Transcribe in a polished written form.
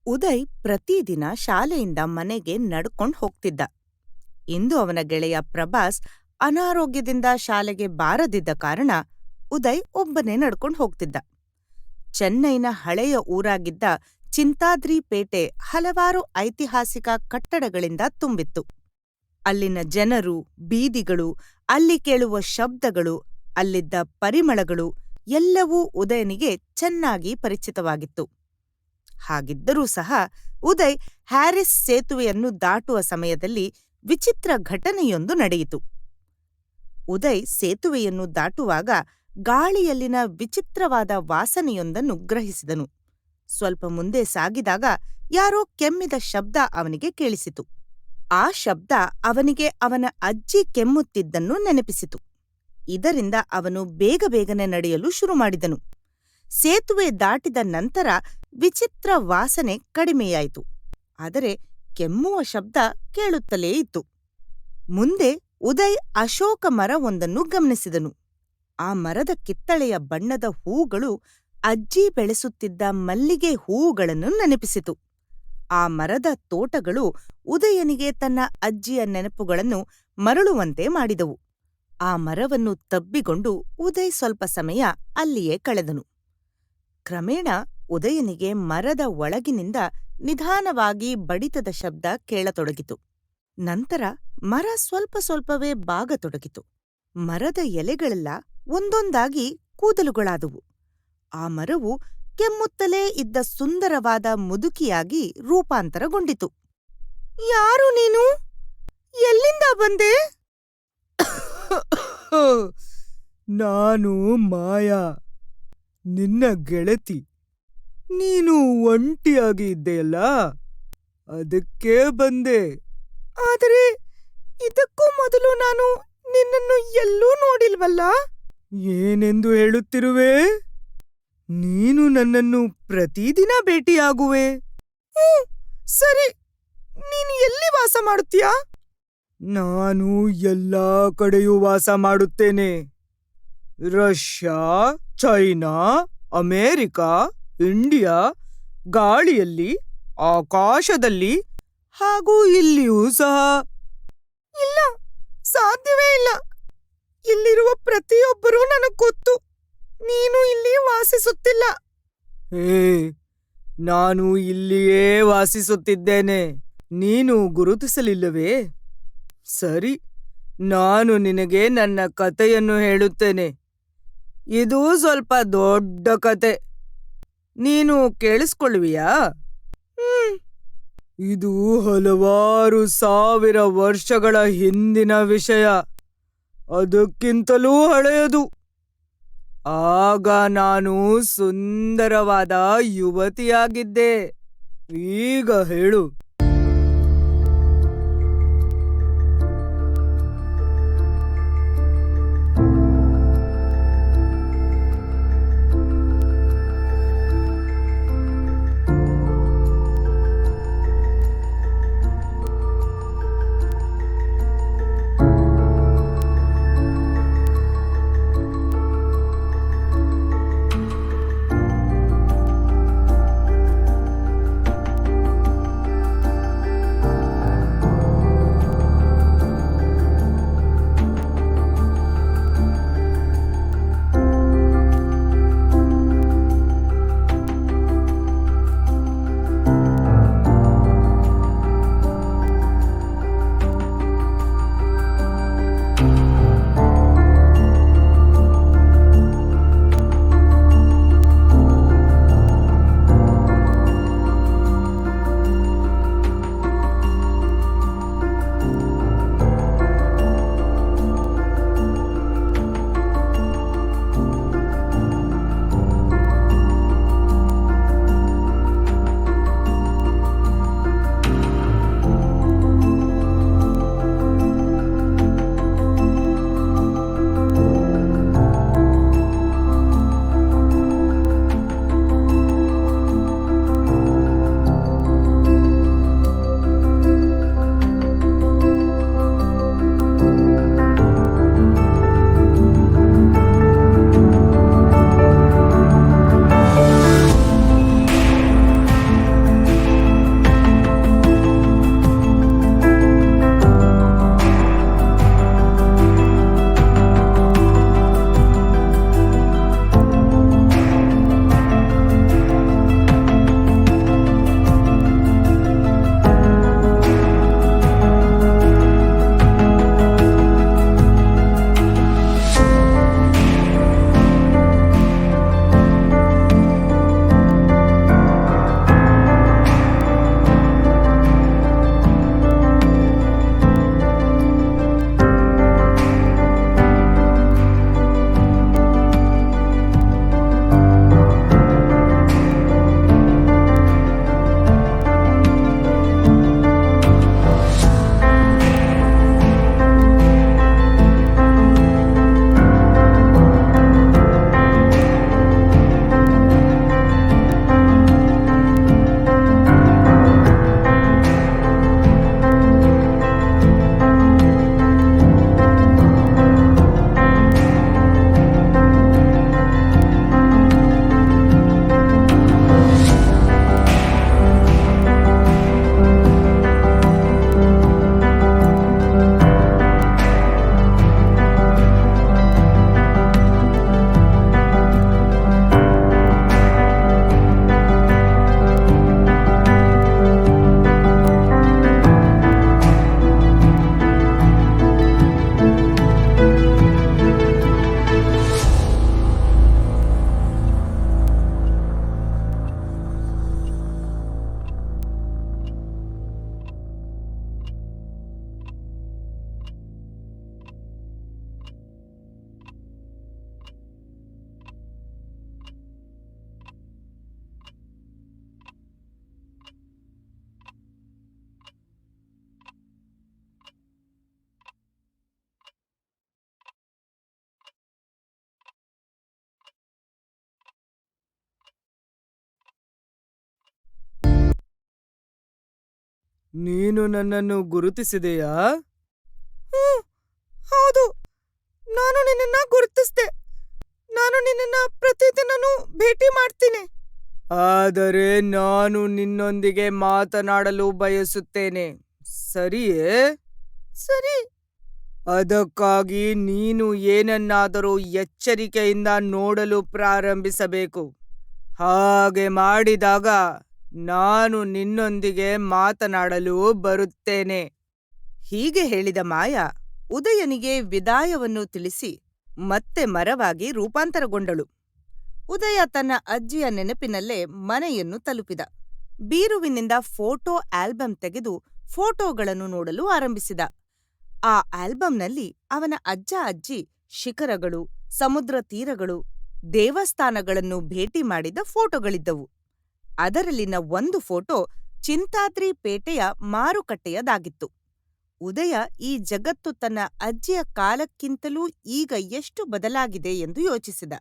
ಉದಯ್ ಪ್ರತಿದಿನ ಶಾಲೆಯಿಂದ ಮನೆಗೆ ನಡ್ಕೊಂಡ್ ಹೋಗ್ತಿದ್ದ. ಇಂದು ಅವನ ಗೆಳೆಯ ಪ್ರಭಾಸ್ ಅನಾರೋಗ್ಯದಿಂದ ಶಾಲೆಗೆ ಬಾರದಿದ್ದ ಕಾರಣ ಉದಯ್ ಒಬ್ಬನೇ ನಡ್ಕೊಂಡ್ ಹೋಗ್ತಿದ್ದ. ಚೆನ್ನೈನ ಹಳೆಯ ಊರಾಗಿದ್ದ ಚಿಂತಾದ್ರಿ ಪೇಟೆ ಹಲವಾರು ಐತಿಹಾಸಿಕ ಕಟ್ಟಡಗಳಿಂದ ತುಂಬಿತ್ತು. ಅಲ್ಲಿನ ಜನರು, ಬೀದಿಗಳು, ಅಲ್ಲಿ ಕೇಳುವ ಶಬ್ದಗಳು, ಅಲ್ಲಿದ್ದ ಪರಿಮಳಗಳು ಎಲ್ಲವೂ ಉದಯನಿಗೆ ಚೆನ್ನಾಗಿ ಪರಿಚಿತವಾಗಿತ್ತು. ಹಾಗಿದ್ದರೂ ಸಹ ಉದಯ್ ಹ್ಯಾರಿಸ್ ಸೇತುವೆಯನ್ನು ದಾಟುವ ಸಮಯದಲ್ಲಿ ವಿಚಿತ್ರ ಘಟನೆಯೊಂದು ನಡೆಯಿತು. ಉದಯ್ ಸೇತುವೆಯನ್ನು ದಾಟುವಾಗ ಗಾಳಿಯಲ್ಲಿನ ವಿಚಿತ್ರವಾದ ವಾಸನೆಯೊಂದನ್ನು ಗ್ರಹಿಸಿದನು. ಸ್ವಲ್ಪ ಮುಂದೆ ಸಾಗಿದಾಗ ಯಾರೋ ಕೆಮ್ಮಿದ ಶಬ್ದ ಅವನಿಗೆ ಕೇಳಿಸಿತು. ಆ ಶಬ್ದ ಅವನಿಗೆ ಅವನ ಅಜ್ಜಿ ಕೆಮ್ಮುತ್ತಿದ್ದನ್ನು ನೆನಪಿಸಿತು. ಇದರಿಂದ ಅವನು ಬೇಗನೆ ನಡೆಯಲು ಶುರುಮಾಡಿದನು. ಸೇತುವೆ ದಾಟಿದ ನಂತರ ವಿಚಿತ್ರ ವಾಸನೆ ಕಡಿಮೆಯಾಯಿತು, ಆದರೆ ಕೆಮ್ಮುವ ಶಬ್ದ ಕೇಳುತ್ತಲೇ ಇತ್ತು. ಮುಂದೆ ಉದಯ್ ಅಶೋಕ ಮರವೊಂದನ್ನು ಗಮನಿಸಿದನು. ಆ ಮರದ ಕಿತ್ತಳೆಯ ಬಣ್ಣದ ಹೂಗಳು ಅಜ್ಜಿ ಬೆಳೆಸುತ್ತಿದ್ದ ಮಲ್ಲಿಗೆ ಹೂವುಗಳನ್ನು ನೆನಪಿಸಿತು. ಆ ಮರದ ತೋಟಗಳು ಉದಯನಿಗೆ ತನ್ನ ಅಜ್ಜಿಯ ನೆನಪುಗಳನ್ನು ಮರಳುವಂತೆ ಮಾಡಿದವು. ಆ ಮರವನ್ನು ತಬ್ಬಿಕೊಂಡು ಉದಯ್ ಸ್ವಲ್ಪ ಸಮಯ ಅಲ್ಲಿಯೇ ಕಳೆದನು. ಕ್ರಮೇಣ ಉದಯನಿಗೆ ಮರದ ಒಳಗಿನಿಂದ ನಿಧಾನವಾಗಿ ಬಡಿತದ ಶಬ್ದ ಕೇಳತೊಡಗಿತು. ನಂತರ ಮರ ಸ್ವಲ್ಪವೇ ಬಾಗತೊಡಗಿತು. ಮರದ ಎಲೆಗಳೆಲ್ಲ ಒಂದೊಂದಾಗಿ ಕೂದಲುಗಳಾದವು. ಆ ಮರವು ಕೆಮ್ಮುತ್ತಲೇ ಇದ್ದ ಸುಂದರವಾದ ಮುದುಕಿಯಾಗಿ ರೂಪಾಂತರಗೊಂಡಿತು. "ಯಾರು ನೀನು? ಎಲ್ಲಿಂದ ಬಂದೆ?" ನಾನು ಮಾಯಾ, ನಿನ್ನ ಗೆಳತಿ. ನೀನು ಒಂಟಿಯಾಗಿ ಇದ್ದೆಯಲ್ಲ, ಅದಕ್ಕೆ ಬಂದೆ. ಆದರೆ ಇದಕ್ಕೂ ಮೊದಲು ನಾನು ನಿನ್ನನ್ನು ಎಲ್ಲೂ ನೋಡಿಲ್ವಲ್ಲ? ಏನೆಂದು ಹೇಳುತ್ತಿರುವೆ? ನೀನು ನನ್ನನ್ನು ಪ್ರತಿದಿನ ಭೇಟಿಯಾಗುವೆ. ಸರಿ, ನೀನು ಎಲ್ಲಿ ವಾಸ ಮಾಡುತ್ತೀಯಾ? ನಾನು ಎಲ್ಲಾ ಕಡೆಯೂ ವಾಸ ಮಾಡುತ್ತೇನೆ. ರಷ್ಯಾ, ಚೈನಾ, ಅಮೇರಿಕ, ಇಂಡಿಯಾ, ಗಾಳಿಯಲ್ಲಿ, ಆಕಾಶದಲ್ಲಿ, ಹಾಗೂ ಇಲ್ಲಿಯೂ ಸಹ. ಇಲ್ಲ, ಸಾಧ್ಯವೇ ಇಲ್ಲ. ಇಲ್ಲಿರುವ ಪ್ರತಿಯೊಬ್ಬರೂ ನನಗೆ ಗೊತ್ತು. ನೀನು ಇಲ್ಲಿ ವಾಸಿಸುತ್ತಿಲ್ಲ. ಹೇ, ನಾನು ಇಲ್ಲಿಯೇ ವಾಸಿಸುತ್ತಿದ್ದೇನೆ. ನೀನು ಗುರುತಿಸಲಿಲ್ಲವೇ? ಸರಿ, ನಾನು ನಿನಗೆ ನನ್ನ ಕತೆಯನ್ನು ಹೇಳುತ್ತೇನೆ. ಇದು ಸ್ವಲ್ಪ ದೊಡ್ಡ ಕತೆ. ನೀನು ಕೇಳಿಸ್ಕೊಳ್ಳುವಿಯಾ? ಇದು ಹಲವಾರು ಸಾವಿರ ವರ್ಷಗಳ ಹಿಂದಿನ ವಿಷಯ. ಅದಕ್ಕಿಂತಲೂ ಹಳೆಯದು. ಆಗ ನಾನು ಸುಂದರವಾದ ಯುವತಿಯಾಗಿದ್ದೆ. ಈಗ ಹೇಳು. ನೀನು ನನ್ನನ್ನು ಗುರುತಿಸಿದೆಯಾ? ಹ್ಮ್, ಹೌದು. ನಾನು ನಿನ್ನನ್ನ ಗುರುತಿಸ್ದೆ. ನಾನು ನಿನ್ನನ್ನ ಪ್ರತಿದಿನನೂ ಭೇಟಿ ಮಾಡ್ತೀನಿ. ಆದರೆ ನಾನು ನಿನ್ನೊಂದಿಗೆ ಮಾತನಾಡಲು ಬಯಸುತ್ತೇನೆ, ಸರಿಯೇ? ಸರಿ. ಅದಕ್ಕಾಗಿ ನೀನು ಏನನ್ನಾದರೂ ಎಚ್ಚರಿಕೆಯಿಂದ ನೋಡಲು ಪ್ರಾರಂಭಿಸಬೇಕು. ಹಾಗೆ ಮಾಡಿದಾಗ ನಾನು ನಿನ್ನೊಂದಿಗೆ ಮಾತನಾಡಲು ಬರುತ್ತೇನೆ. ಹೀಗೆ ಹೇಳಿದ ಮಾಯಾ ಉದಯನಿಗೆ ವಿದಾಯವನ್ನು ತಿಳಿಸಿ ಮತ್ತೆ ಮರವಾಗಿ ರೂಪಾಂತರಗೊಂಡಳು. ಉದಯ ತನ್ನ ಅಜ್ಜಿಯ ನೆನಪಿನಲ್ಲೇ ಮನೆಯನ್ನು ತಲುಪಿದ. ಬೀರುವಿನಿಂದ ಫೋಟೋ ಆಲ್ಬಮ್ ತೆಗೆದು ಫೋಟೋಗಳನ್ನು ನೋಡಲು ಆರಂಭಿಸಿದ. ಆ ಆಲ್ಬಂನಲ್ಲಿ ಅವನ ಅಜ್ಜ ಅಜ್ಜಿ ಶಿಖರಗಳು, ಸಮುದ್ರ ತೀರಗಳು, ದೇವಸ್ಥಾನಗಳನ್ನು ಭೇಟಿ ಮಾಡಿದ ಫೋಟೋಗಳಿದ್ದವು. ಅದರಲ್ಲಿನ ಒಂದು ಫೋಟೋ ಚಿಂತಾದ್ರಿ ಪೇಟೆಯ ಮಾರುಕಟ್ಟೆಯದಾಗಿತ್ತು. ಉದಯ ಈ ಜಗತ್ತು ತನ್ನ ಅಜ್ಜಿಯ ಕಾಲಕ್ಕಿಂತಲೂ ಈಗ ಎಷ್ಟು ಬದಲಾಗಿದೆ ಎಂದು ಯೋಚಿಸಿದ.